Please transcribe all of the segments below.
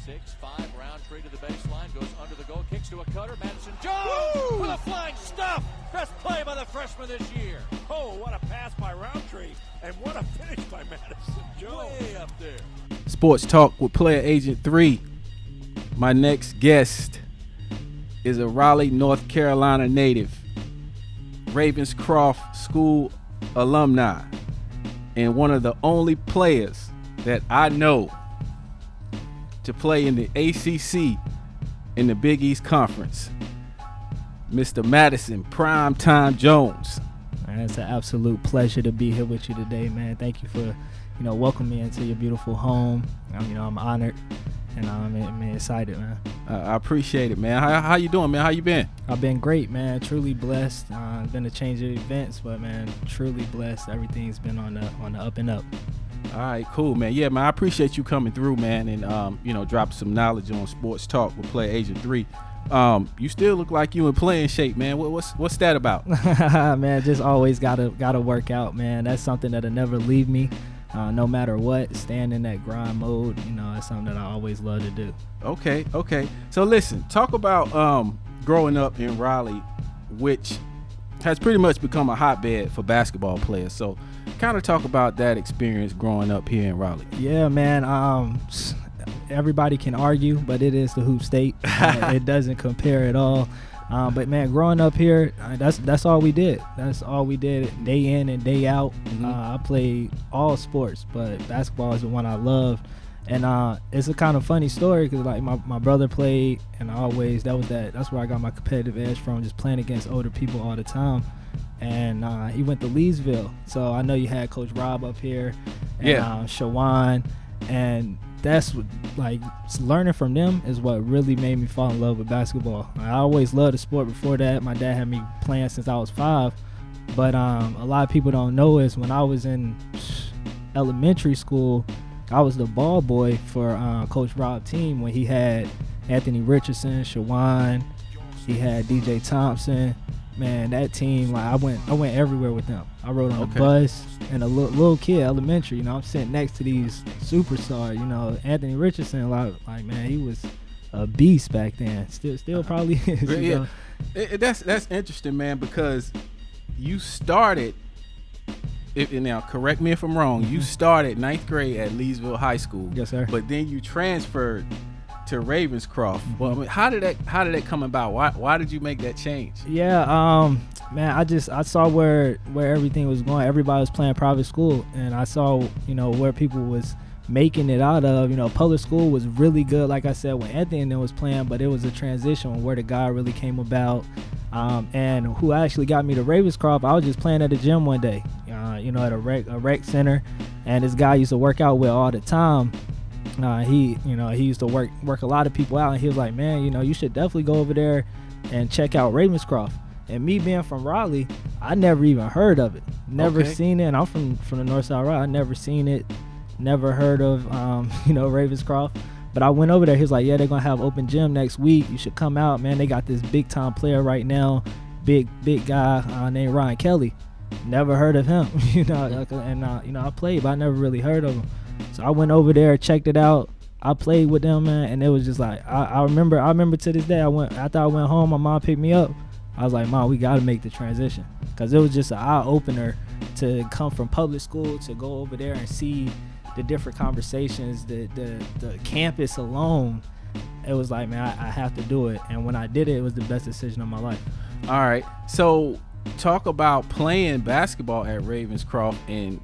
6-5, Roundtree to the baseline, goes under the goal, kicks to a cutter. Madison Jones with a flying stuff. Best play by the freshman this year. Oh, what a pass by Roundtree, and what a finish by Madison Jones. Way up there. Sports Talk with Playeragent3. My next guest is a Raleigh, North Carolina native, Ravenscroft School alumni, and one of the only players that I know to play in the ACC in the Big East Conference, Mr. Madison Primetime Jones. Man, it's an absolute pleasure to be here with you today, man. Thank you for, welcoming me into your beautiful home. I'm honored, and I'm excited, man. I appreciate it, man. How you doing, man? How you been? I've been great, man. Truly blessed. Been a change of events, but man, truly blessed. Everything's been on the up and up. All right, cool, man. Yeah, man, I appreciate you coming through, man, and drop some knowledge on Sports Talk with Playeragent3. You still look like you in playing shape, man. What's that about? Man, just always gotta work out, man. That's something that'll never leave me, no matter what. Staying in that grind mode, it's something that I always love to do. Okay. So listen, talk about growing up in Raleigh, which has pretty much become a hotbed for basketball players. So kind of talk about that experience growing up here in Raleigh. Yeah, man. Everybody can argue, but it is the hoop state. It doesn't compare at all. But man, growing up here, that's all we did. That's all we did day in and day out. Mm-hmm. I played all sports, but basketball is the one I loved. And it's a kind of funny story because like my brother played, and that's where I got my competitive edge from, just playing against older people all the time. And he went to Leesville, so I know you had Coach Rob up here, and Shawan, and that's what, like, learning from them is what really made me fall in love with basketball. I always loved the sport before that. My dad had me playing since I was 5, but a lot of people don't know is when I was in elementary school, I was the ball boy for Coach Rob's team when he had Anthony Richardson, Shawan, he had DJ Thompson. Man, that team, like I went everywhere with them. I rode on a bus, and a little kid, elementary, I'm sitting next to these superstars, Anthony Richardson, like man, he was a beast back then. Still probably is. Yeah. That's interesting, man, because you started, now correct me if I'm wrong, you started 9th grade at Leesville High School. Yes, sir. But then you transferred to Ravenscroft. Well, I mean, how did that come about? Why did you make that change? Yeah, man, I saw where everything was going. Everybody was playing private school, and I saw where people was making it out of. Public school was really good, like I said, when Anthony and them was playing, but it was a transition on where the guy really came about. And who actually got me to Ravenscroft, I was just playing at the gym one day, at a rec center, and this guy used to work out with all the time. He used to work a lot of people out, and he was like, man, you should definitely go over there and check out Ravenscroft. And me being from Raleigh, I never even heard of it, never seen it. And I'm from the north side of Raleigh. I never seen it, never heard of Ravenscroft. But I went over there. He was like, yeah, they're gonna have open gym next week. You should come out, man. They got this big time player right now, big guy named Ryan Kelly. Never heard of him, I played, but I never really heard of him. So I went over there, checked it out. I played with them, man, and it was just like I remember to this day. After I went home, my mom picked me up. I was like, Mom, we got to make the transition, because it was just an eye opener to come from public school to go over there and see the different conversations, the campus alone. It was like, man, I have to do it. And when I did it was the best decision of my life. All right, so talk about playing basketball at Ravenscroft and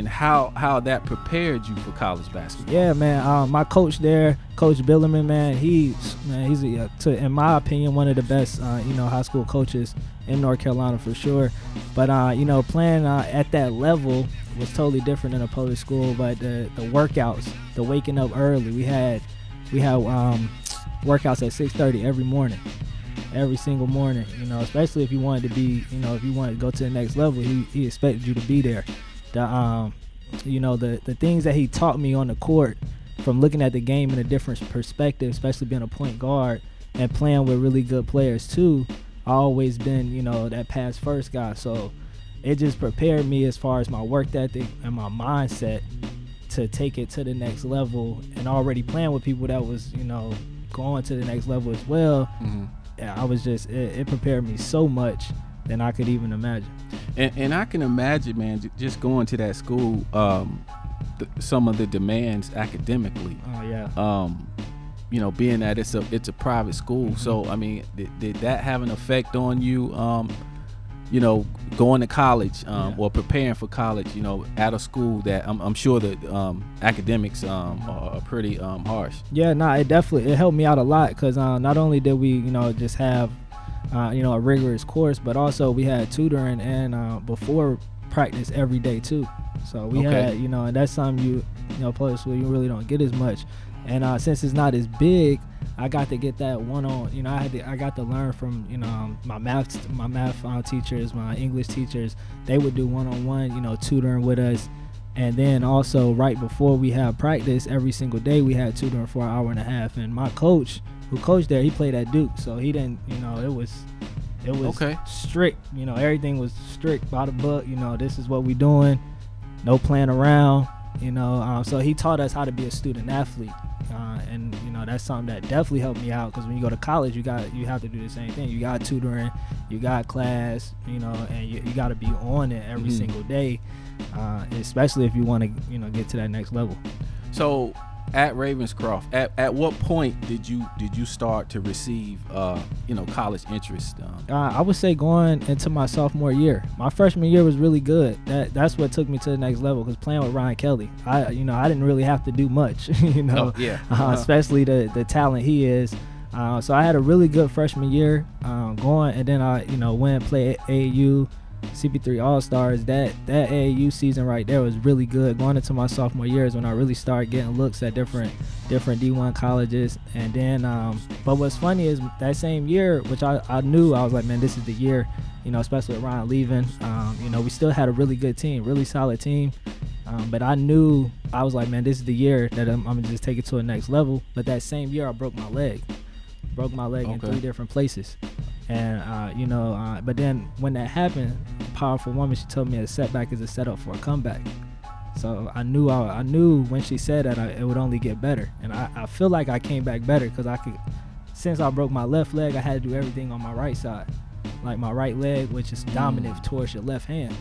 how that prepared you for college basketball. Yeah, man. My coach there, Coach Billerman, man, he's in my opinion, one of the best, high school coaches in North Carolina for sure. But playing at that level was totally different than a public school. But the workouts, the waking up early, we had workouts at 6:30 every morning. Every single morning, especially if you wanted to be, if you wanted to go to the next level, he expected you to be there. The things that he taught me on the court, from looking at the game in a different perspective, especially being a point guard and playing with really good players too. I always been, that pass first guy. So it just prepared me as far as my work ethic and my mindset to take it to the next level, and already playing with people that was, you know, going to the next level as well. I was just, it prepared me so much than I could even imagine. And I can imagine, man, just going to that school, some of the demands academically. Oh yeah. You know, being that it's a private school, so I mean, did that have an effect on you? You know, going to college or preparing for college, you know, at a school that I'm sure that academics are pretty harsh. Yeah, it definitely, it helped me out a lot, because not only did we, you know, just have you know, a rigorous course, but also we had tutoring and before practice every day too. So we had, you know, and that's something you know, public school, you really don't get as much. And since it's not as big, I got to get that one-on, you know, I got to learn from, you know, my math teachers, my English teachers. They would do one-on-one, you know, tutoring with us. And then also right before we had practice, every single day we had tutoring for an hour and a half. And my coach, who coached there, he played at Duke, so he didn't, you know, it was strict, you know, everything was strict by the book. You know, this is what we doing, no playing around, you know. So he taught us how to be a student athlete. And you know, that's something that definitely helped me out, because when you go to college, you have to do the same thing. You got tutoring, you got class, you know, and you got to be on it every single day, especially if you want to, you know, get to that next level. So at Ravenscroft, at what point did you start to receive you know, college interest? I would say going into my sophomore year. My freshman year was really good. That's what took me to the next level, because playing with Ryan Kelly, I didn't really have to do much, you know. Especially the talent he is. So I had a really good freshman year going, and then I, you know, went and played AAU, CP3 All-Stars. That AAU season right there was really good. Going into my sophomore year is when I really started getting looks at different D1 colleges. And then but what's funny is that same year, which I knew, I was like, man, this is the year, you know, especially with Ryan leaving. You know, we still had a really good team, really solid team. But I knew, I was like, man, this is the year that I'm gonna just take it to the next level. But that same year I broke my leg in 3 different places. And you know, but then when that happened, powerful woman, she told me a setback is a setup for a comeback. So I knew when she said that it would only get better. And I feel like I came back better, because since I broke my left leg, I had to do everything on my right side, like my right leg, which is dominant towards your left hand,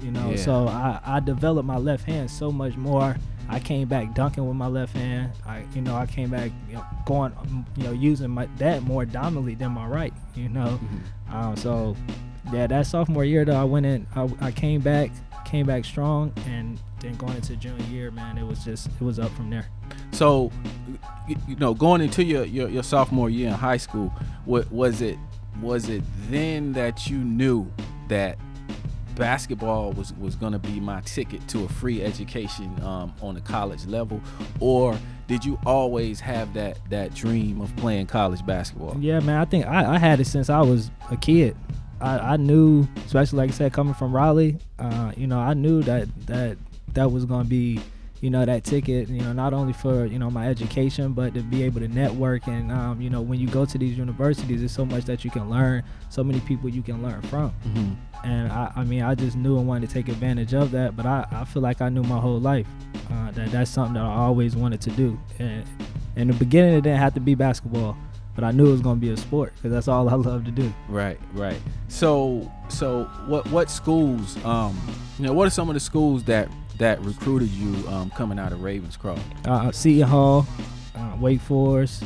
you know. So I developed my left hand so much more. I came back dunking with my left hand. I came back, you know, going, you know, using that more dominantly than my right, you know. So yeah, that sophomore year though, I went in, I came back strong, and then going into junior year, man, it was up from there. So, you know, going into your sophomore year in high school, was it then that you knew that basketball was going to be my ticket to a free education on the college level, or did you always have that dream of playing college basketball? Yeah, man, I think I had it since I was a kid. I knew, especially like I said, coming from Raleigh, you know, I knew that was going to be, you know, that ticket, you know, not only for, you know, my education, but to be able to network. And you know, when you go to these universities, there's so much that you can learn, so many people you can learn from. And I mean, I just knew and wanted to take advantage of that. But I feel like I knew my whole life that's something that I always wanted to do. And in the beginning, it didn't have to be basketball, but I knew it was going to be a sport, because that's all I love to do. Right. So what schools, you know, what are some of the schools that recruited you coming out of Ravenscroft? Seton Hall, Wake Forest,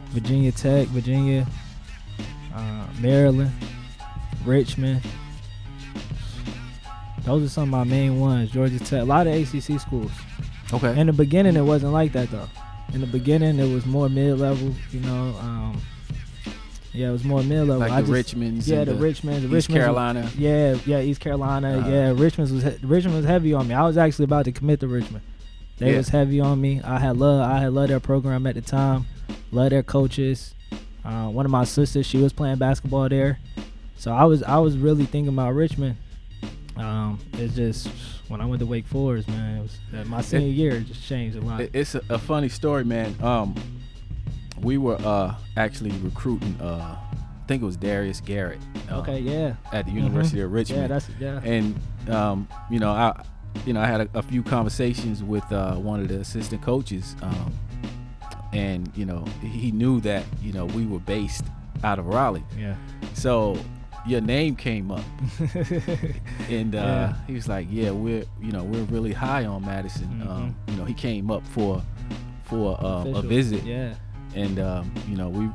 Virginia Tech, Maryland, Richmond. Those are some of my main ones. Georgia Tech, a lot of ACC schools. Okay. In the beginning, it wasn't like that though. In the beginning, it was more mid-level, you know. Yeah, it was more mid-level. Like the Richmonds. Yeah, the Richmonds. East Carolina. Yeah, East Carolina. Yeah, Richmond was heavy on me. I was actually about to commit to Richmond. They was heavy on me. I had loved their program at the time. Loved their coaches. One of my sisters, she was playing basketball there. So I was really thinking about Richmond. It's just when I went to Wake Forest, man, it was my senior year, it just changed a lot. It's a funny story, man. We were actually recruiting, I think it was Darius Garrett. Okay, yeah. At the University of Richmond. Yeah, And you know, I had a few conversations with one of the assistant coaches, and he knew that we were based out of Raleigh. Yeah. So your name came up, and he was like, "Yeah, we're really high on Madison." He came up for a visit. Yeah. And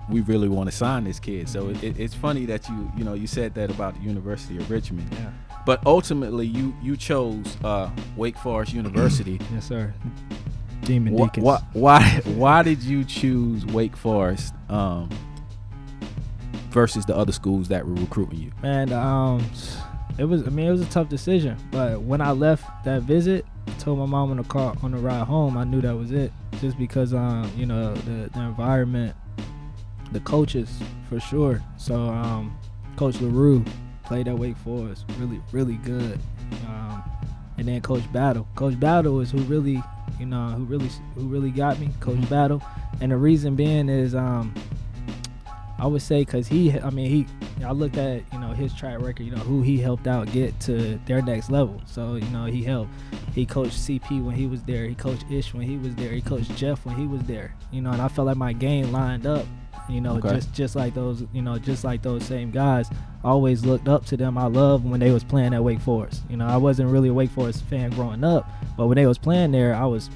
we really want to sign this kid. So it's funny that you said that about the University of Richmond. Yeah. But ultimately, you chose Wake Forest University. Yes, sir. Demon Deacons. Why did you choose Wake Forest versus the other schools that were recruiting you? And it was a tough decision. But when I left that visit, I told my mom on the car on the ride home, I knew that was it. Just because the environment, the coaches for sure. So Coach LaRue played at Wake Forest, really, really good. And then Coach Battle. Coach Battle is who really got me. Coach Battle, and the reason being is I would say because I looked at his track record, who he helped out get to their next level. So he coached CP when he was there, he coached Ish when he was there, he coached Jeff when he was there. And I felt like my game lined up. Okay. Just like those, just like those same guys. I always looked up to them. I loved when they was playing at Wake Forest. I wasn't really a Wake Forest fan growing up, but when they was playing there, I was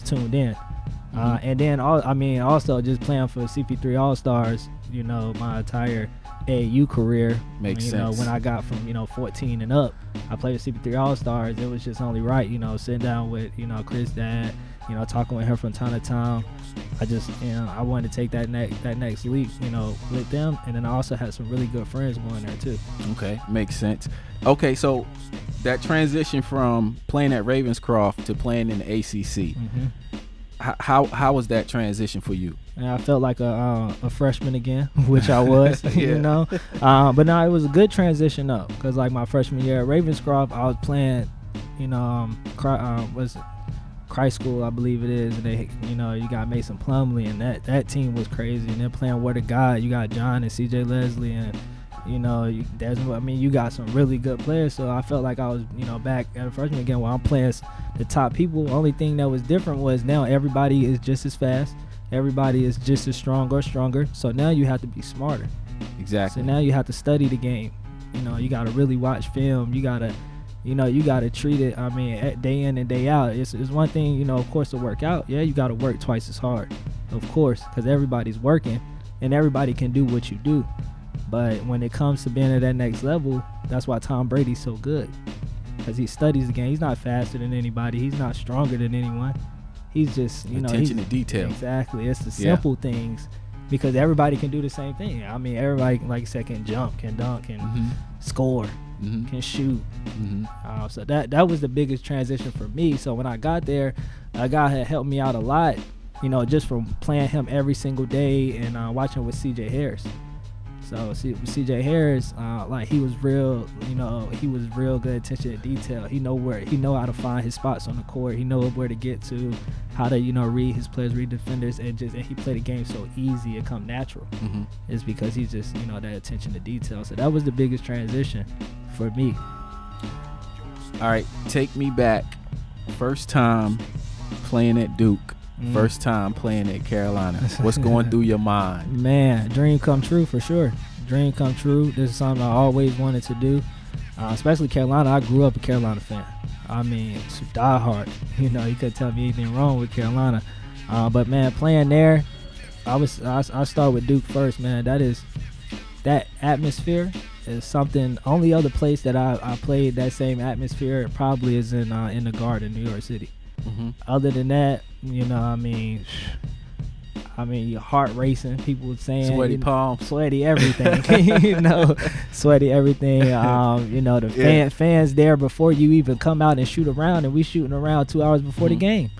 tuned in. And then also just playing for CP3 All-Stars, my entire AAU career. Makes sense. When I got from 14 and up, I played with CP3 All-Stars. It was just only right, sitting down with Chris Dad, talking with her from time to time. I just I wanted to take that next leap, with them, and then I also had some really good friends going there too. Okay, makes sense. Okay, so that transition from playing at Ravenscroft to playing in the ACC. How was that transition for you? And I felt like a freshman again, which I was, Yeah. But no, it was a good transition though, because like my freshman year at Ravenscroft, I was playing, was it Christ School, I believe it is, and they, you got Mason Plumlee, and that team was crazy, and they're playing Word of God. You got John and CJ Leslie, and you got some really good players. So I felt like I was, back at a freshman again, where I'm playing the top people. Only thing that was different was now everybody is just as fast. Everybody is just as strong or stronger. So now you have to be smarter. Exactly. So now you have to study the game. You got to really watch film. You got to, you got to treat it, day in and day out. It's one thing, of course, to work out. Yeah, you got to work twice as hard, of course, because everybody's working and everybody can do what you do. But when it comes to being at that next level, that's why Tom Brady's so good, because he studies the game. He's not faster than anybody. He's not stronger than anyone. He's just, attention to detail. Exactly. It's the simple things, because everybody can do the same thing. Everybody, like I said, can jump, can dunk, can score, can shoot. So that was the biggest transition for me. So when I got there, a guy had helped me out a lot, just from playing him every single day and watching with CJ Harris. So CJ Harris, he was real, he was real good attention to detail. He know how to find his spots on the court. He know where to get to, how to, read his players, read defenders, and he played the game so easy, it come natural. It's because he's just, that attention to detail. So that was the biggest transition for me. All right, take me back. First time playing at Duke. First time playing at Carolina. What's going through your mind? Man, dream come true for sure. Dream come true. This is something I always wanted to do, especially Carolina. I grew up a Carolina fan. It's diehard. You couldn't tell me anything wrong with Carolina. But man, playing there, I start with Duke first, man. That atmosphere is something. Only other place that I played that same atmosphere probably is in the Garden, New York City. Other than that, your heart racing. People saying sweaty palms, sweaty everything. Sweaty everything. The fans there before you even come out and shoot around, and we shooting around 2 hours before the game,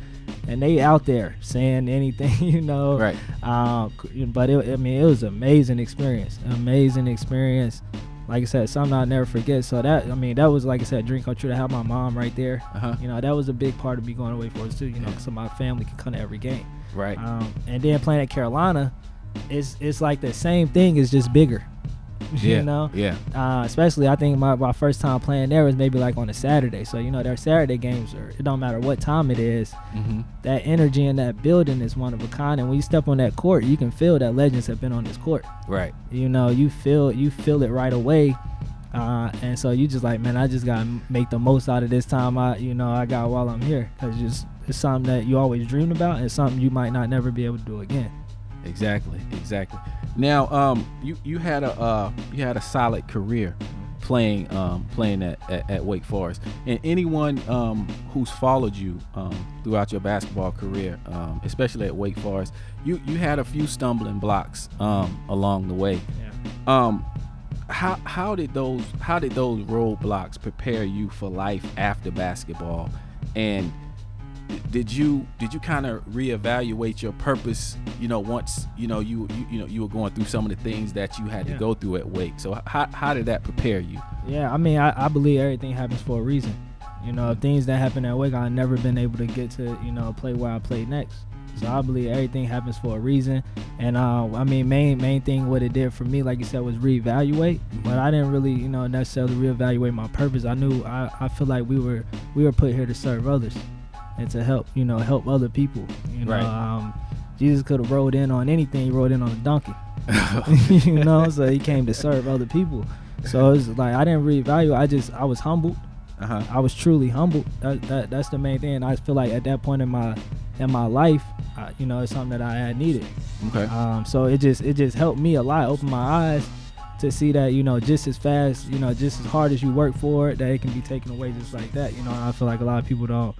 and they out there saying anything. Right. But it was an amazing experience. Like I said, something I'll never forget. So that was, like I said, dream come true to have my mom right there. That was a big part of me going away for us too. So my family could come to every game. Right. And then playing at Carolina, it's like the same thing. It's just bigger. Yeah. You know? Yeah. Especially I think my first time playing there was maybe like on a Saturday. So, you know, their Saturday games it don't matter what time it is. Mm-hmm. That energy in that building is one of a kind. And when you step on that court, you can feel that legends have been on this court. Right. You know, you feel it right away. And so you just like, man, I just got to make the most out of this time I got while I'm here. Because it's something that you always dreamed about and something you might not never be able to do again. Exactly. Now, you had a solid career playing at Wake Forest, and anyone who's followed you throughout your basketball career, especially at Wake Forest, you had a few stumbling blocks along the way. Yeah. How did those roadblocks prepare you for life after basketball, and did you kind of reevaluate your purpose, once you were going through some of the things that you had to go through at Wake? So how did that prepare you? Yeah, I mean, I believe everything happens for a reason. Things that happen at Wake, I've never been able to get to play where I played next. So I believe everything happens for a reason. And I mean, main thing what it did for me, like you said, was reevaluate. But I didn't really necessarily reevaluate my purpose. I knew I feel like we were put here to serve others and to help other people. Right. Jesus could have rode in on anything. He rode in on a donkey. So he came to serve other people. So it's like I didn't reevaluate. I was humbled. Uh-huh. I was truly humbled. That's the main thing. And I feel like at that point in my life, it's something that I had needed. Okay. So it just helped me a lot, open my eyes to see that just as fast, just as hard as you work for it, that it can be taken away just like that. And I feel like a lot of people don't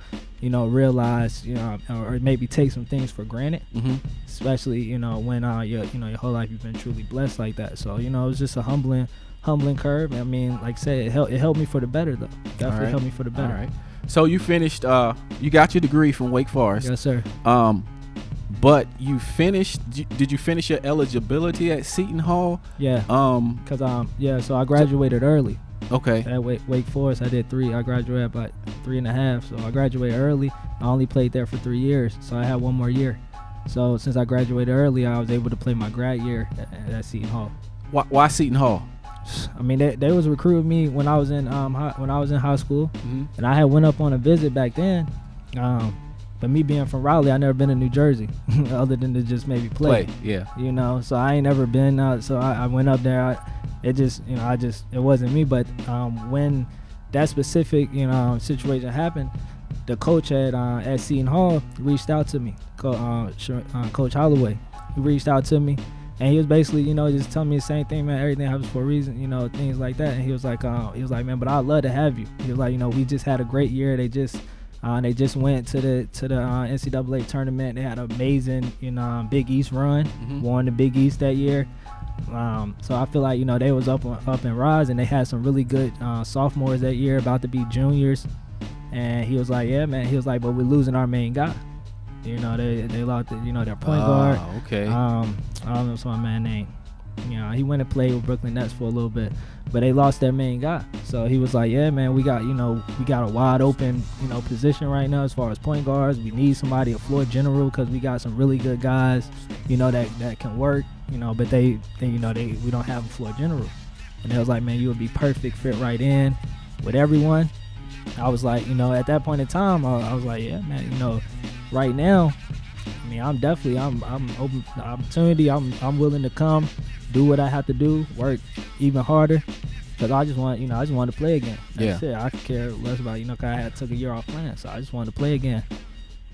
realize, or maybe take some things for granted. Mm-hmm. Especially when your whole life you've been truly blessed like that. So it was just a humbling curve. I mean, like I said, it helped me for the better though. Definitely helped me for the better. All right. So you finished. You got your degree from Wake Forest. Yes, sir. But you finished. Did you finish your eligibility at Seton Hall? Yeah. So I graduated early. Okay. At Wake Forest, I did 3. I graduated about 3.5. So I graduated early. I only played there for 3 years, so I had 1 more year. So since I graduated early, I was able to play my grad year at Seton Hall. Why Seton Hall? I mean, they was recruiting me when I was in high school, Mm-hmm. and I had went up on a visit back then. But me being from Raleigh, I never been to New Jersey, other than to just maybe play. Yeah. So I ain't never been. So I went up there. It wasn't me. But when that specific situation happened, the coach at Seton Hall reached out to me, Coach Holloway. He reached out to me. And he was basically, just telling me the same thing, man. Everything happens for a reason, things like that. And he was like, man, but I'd love to have you. He was like, we just had a great year. They just went to the NCAA tournament. They had an amazing, Big East run. Mm-hmm. Won the Big East that year. So I feel like, they was up and rise, and they had some really good sophomores that year, about to be juniors. And he was like, yeah, man. He was like, but we're losing our main guy. They lost, their point guard. Okay. I don't know some man's name. He went and played with Brooklyn Nets for a little bit, but they lost their main guy. So he was like, yeah, man, we got a wide open, position right now as far as point guards. We need somebody, a floor general, because we got some really good guys, that can work, but we don't have a floor general. And they was like, man, you would be perfect fit right in with everyone. I was like, at that point in time, I was like, yeah, man, right now, I mean, I'm open to the opportunity. I'm willing to come, do what I have to do, work even harder, because I just want to play again. That's it. I could care less about, cause I took a year off playing, so I just wanted to play again.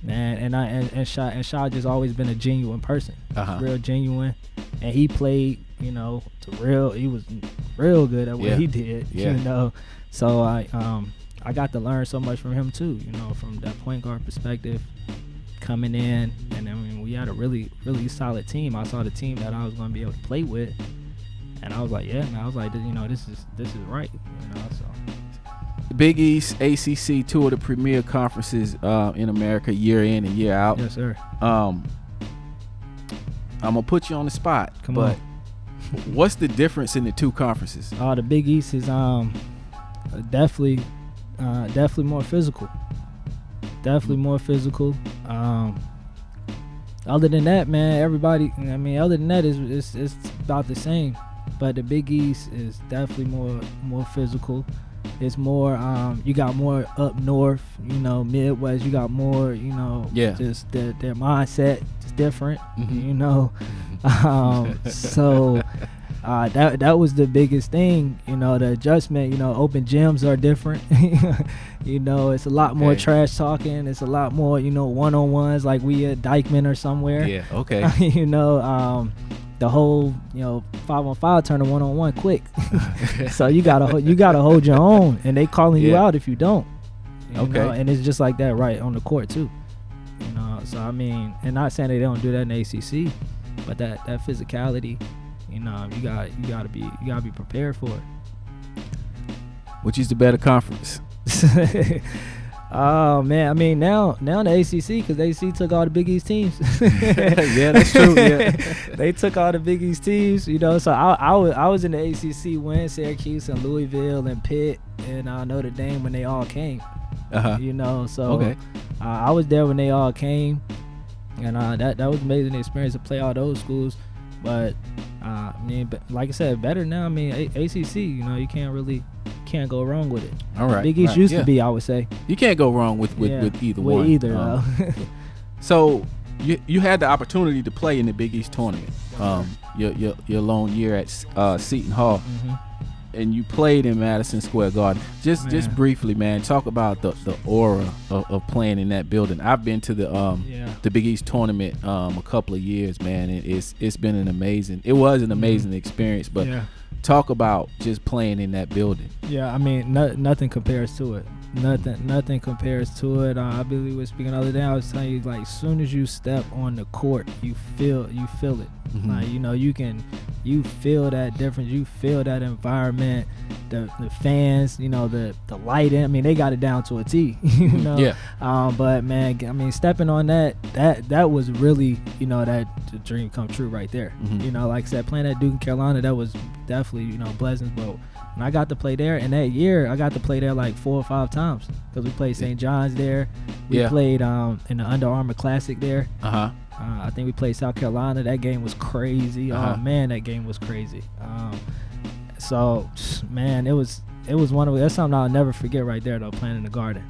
Man, and Sha just always been a genuine person, real genuine, and he played, he was real good at what he did, So I got to learn so much from him too, from that point guard perspective, coming in, and I mean, we had a really, really solid team. I saw the team that I was going to be able to play with, and I was like, yeah, man, I was like, this is right, so. Big East, ACC, 2 of the premier conferences in America, year in and year out. Yes, sir. I'm gonna put you on the spot, Come but on. What's the difference in the 2 conferences? The Big East is definitely more physical. Definitely more physical. Other than that, man, other than that, it's about the same. but the Big East is definitely more physical. It's more you got more up north, Midwest. You got more, just their mindset is different, so that was the biggest thing, the adjustment. Open gyms are different. It's a lot more trash talking. It's a lot more, one-on-ones like we at Dykeman or somewhere. Yeah, okay. The whole 5-on-5 turn to 1-on-1 quick. So you gotta hold your own, and they calling you out if you don't. And it's just like that right on the court too. So I mean, and not saying they don't do that in the ACC, but that physicality, you gotta be prepared for it. Which is the better conference? Oh man, I mean now in the ACC, because the ACC took all the Big East teams. Yeah, that's true. Yeah, they took all the Big East teams. So I was in the ACC when Syracuse and Louisville and Pitt and Notre Dame when they all came. So I was there when they all came, and that was an amazing experience to play all those schools. But but like I said, better now. I mean ACC, you can't go wrong with it. All right. Big East used to be, I would say. You can't go wrong with either one. With either. So you had the opportunity to play in the Big East tournament. Your lone year at Seton Hall, and you played in Madison Square Garden. Just briefly, man, talk about the aura of playing in that building. I've been to the Big East tournament a couple of years, man. And it's been an amazing experience. But talk about just playing in that building. Yeah, I mean, nothing compares to it. Nothing compares to it. I believe we were speaking the other day. I was telling you, like, as soon as you step on the court, you feel it. Like, you feel that difference. You feel that environment, the fans, the lighting. I mean, they got it down to a T. Yeah. But man, I mean, stepping on that was really, that the dream come true right there. Like I said, playing at Duke and Carolina, that was definitely, blessings. But when I got to play there, and that year I got to play there like 4 or 5 times, because we played St. John's there. We played in the Under Armour Classic there. I think we played South Carolina. That game was crazy. Oh man, that game was crazy. So man, it was that's something I'll never forget right there though, playing in the Garden.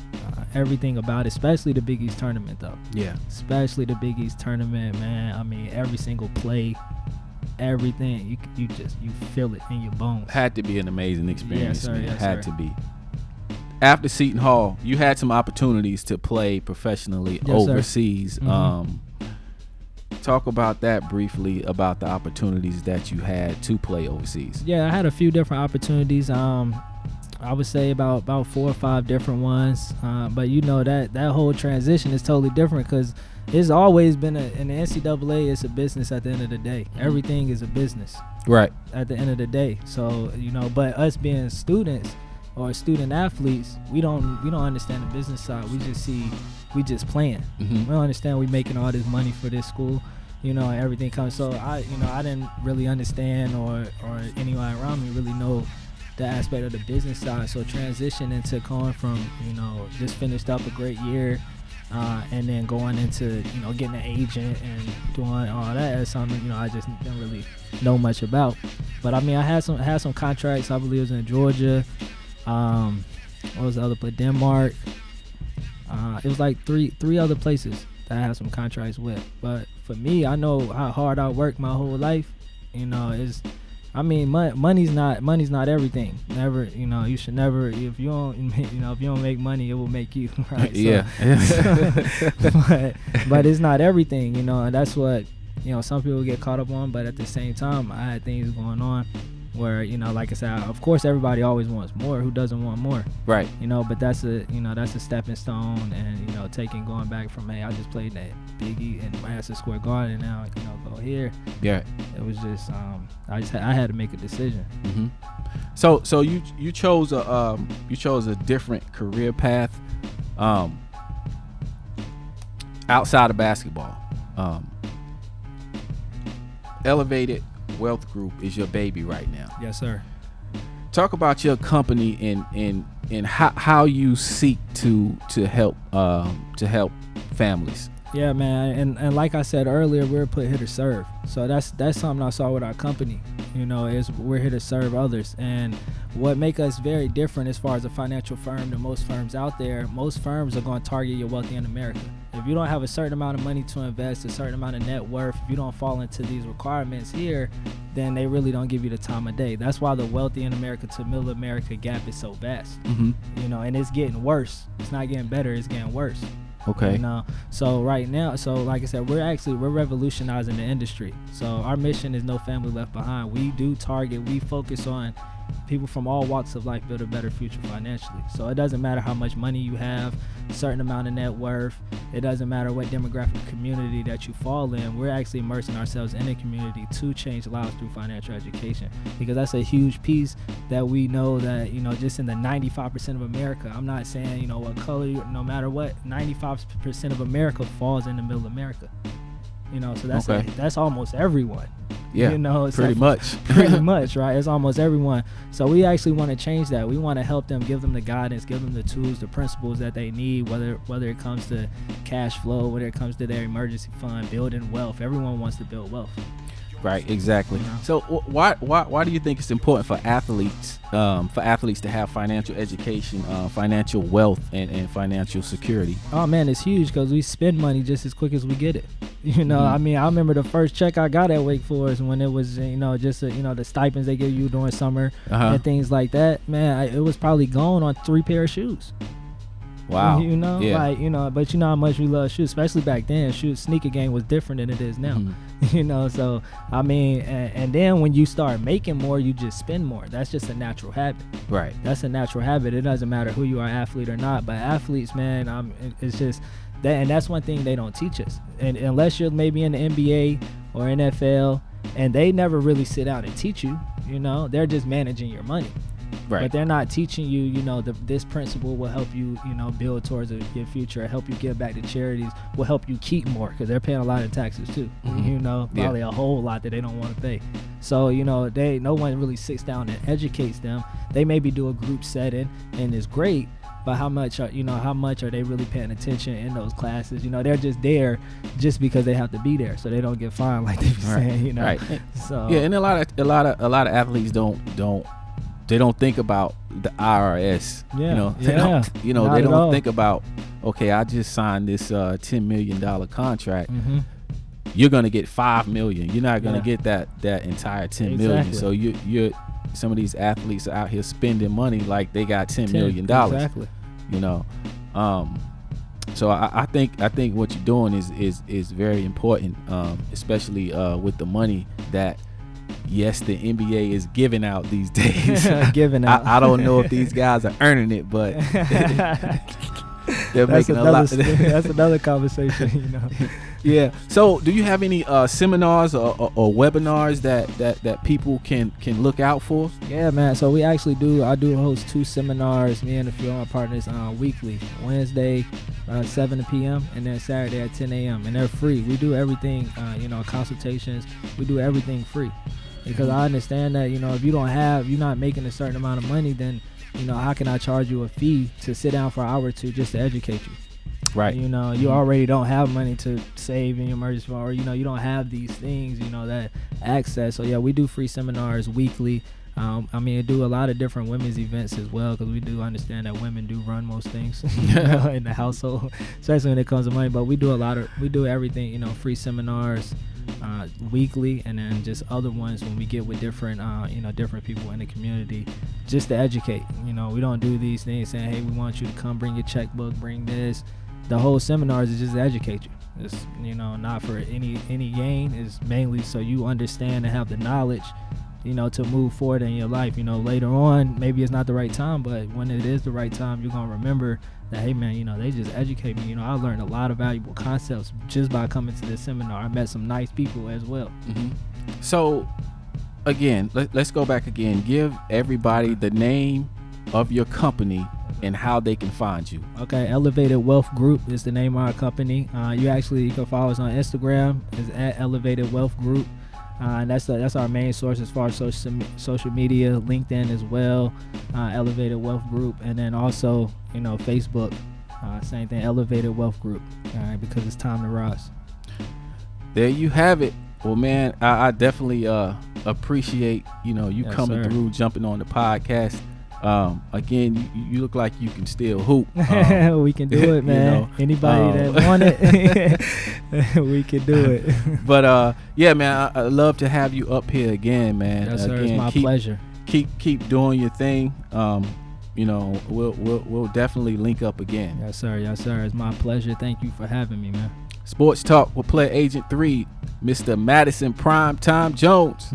Everything about it, especially the Big East tournament though. Yeah. Especially the Big East tournament, man. I mean, every single play, everything, you feel it in your bones. Had to be an amazing experience. Yes, sir. Man. Yes, had sir. to be. After Seton Hall, you had some opportunities to play professionally overseas. Talk about that briefly, about the opportunities that you had to play overseas. Yeah, I had a few different opportunities. I would say about 4 or 5 different ones. But that whole transition is totally different, because it's always been in the NCAA, it's a business at the end of the day. Everything is a business. Right. At the end of the day. So, but us being students or student athletes, we don't understand the business side. We just playing. We don't understand we making all this money for this school, and everything comes. So I didn't really understand, or anyone around me really know the aspect of the business side. So transition into going from, just finished up a great year, and then going into, getting an agent and doing all that is something, I just didn't really know much about. But I mean, I had some contracts. I believe it was in Georgia. What was the other place? Denmark. It was like three other places that I had some contracts with. But for me, I know how hard I worked my whole life. Money's not everything. Never, you should never. If you don't make money, it will make you. Right? Yeah. But it's not everything, and that's what some people get caught up on. But at the same time, I had things going on where, like I said, of course everybody always wants more. Who doesn't want more? Right. But that's a stepping stone, and going back from, hey, I just played in that Big E in Madison Square Garden, and now go here. Yeah. It was just I had to make a decision. So you chose a different career path outside of basketball. Elevated Wealth Group is your baby right now. Yes, sir. Talk about your company and how you seek to help families. Yeah, man, and like I said earlier, we're put here to serve. So that's something I saw with our company. Is we're here to serve others, and what make us very different as far as a financial firm than most firms out there. Most firms are going to target your wealthy in America. If you don't have a certain amount of money to invest, a certain amount of net worth, if you don't fall into these requirements here, then they really don't give you the time of day. That's why the wealthy in America to middle America gap is so vast. And it's getting worse. It's not getting better, it's getting worse. Okay. So right now, like I said, we're revolutionizing the industry. So our mission is no family left behind. We focus on people from all walks of life build a better future financially. So it doesn't matter how much money you have, a certain amount of net worth. It doesn't matter what demographic community that you fall in. We're actually immersing ourselves in the community to change lives through financial education, because that's a huge piece that we know that, just in the 95% of America, I'm not saying, what color, no matter what, 95% of America falls in the middle of America. So that's almost everyone. Yeah, pretty much, right? It's almost everyone. So we actually want to change that. We want to help them, give them the guidance, give them the tools, the principles that they need, whether it comes to cash flow, whether it comes to their emergency fund, building wealth. Everyone wants to build wealth. Right, exactly. So why do you think it's important for athletes to have financial education, financial wealth, and financial security? Oh man, it's huge, because we spend money just as quick as we get it. I mean, I remember the first check I got at Wake Forest when it was, just the stipends they give you during summer and things like that. Man, it was probably gone on 3 pair of shoes. Wow. Yeah. But you know how much we love shoes, especially back then. Sneaker game was different than it is now. So I mean, and then when you start making more, you just spend more. That's just a natural habit. Right. That's a natural habit. It doesn't matter who you are, athlete or not. But athletes, man, it's just that, and that's one thing they don't teach us. And unless you're maybe in the NBA or NFL, and they never really sit down and teach you. They're just managing your money. Right. But they're not teaching you, this principle will help you, build towards your future, help you give back to charities, will help you keep more, because they're paying a lot of taxes too. Probably a whole lot that they don't want to pay. So, no one really sits down and educates them. They maybe do a group setting, and it's great, but how much are they really paying attention in those classes? They're just there just because they have to be there, so they don't get fined like they be saying. Right. So yeah, and a lot of athletes don't think about the IRS. They don't think about, okay, I just signed this $10 million contract. You're gonna get $5 million. You're not gonna get that entire $10 million. So you're some of these athletes are out here spending money like they got $10 million. Exactly. So I think what you're doing is very important, especially with the money that, yes, the NBA is giving out these days. I don't know if these guys are earning it, but they're making a lot. That's another conversation, Yeah. So, do you have any seminars or webinars that people can look out for? Yeah, man. So we actually do. I do host 2 seminars. Me and a few of my partners weekly. Wednesday, 7 p.m. and then Saturday at 10 a.m. and they're free. We do everything. Consultations. We do everything free. Because I understand that, if you're not making a certain amount of money, then, how can I charge you a fee to sit down for an hour or 2 just to educate you? Right. You already don't have money to save in your emergency fund, or, you don't have these things, that access. So, yeah, we do free seminars weekly. I do a lot of different women's events as well, because we do understand that women do run most things in the household, especially when it comes to money. But we do everything, free seminars weekly, and then just other ones when we get with different different people in the community, just to educate. We don't do these things saying, hey, we want you to come, bring your checkbook, bring this. The whole seminars is just to educate you. It's not for any gain. It's mainly so you understand and have the knowledge to move forward in your life. Later on, maybe it's not the right time, but when it is the right time, you're going to remember that, hey man, they just educate me. I learned a lot of valuable concepts just by coming to this seminar. I met some nice people as well. So again, let's go back again. Give everybody the name of your company and how they can find you. Okay, Elevated Wealth Group is the name of our company. You can follow us on Instagram. It's at Elevated Wealth Group. And that's our main source as far as social media, LinkedIn as well, Elevated Wealth Group, and then also Facebook, same thing, Elevated Wealth Group, because it's time to rise. There you have it, Well, man, I definitely appreciate you Yes, coming sir. through, jumping on the podcast. Again, you look like you can still hoop. We can do it, man. Anybody that want it, we can do it. But yeah, man, I'd love to have you up here again, man. Yes, sir. Again, It's my pleasure. Keep doing your thing. We'll definitely link up again. Yes, sir. Yes, sir. It's my pleasure. Thank you for having me, man. Sports Talk with Player Agent 3, Mr. Madison Primetime Jones.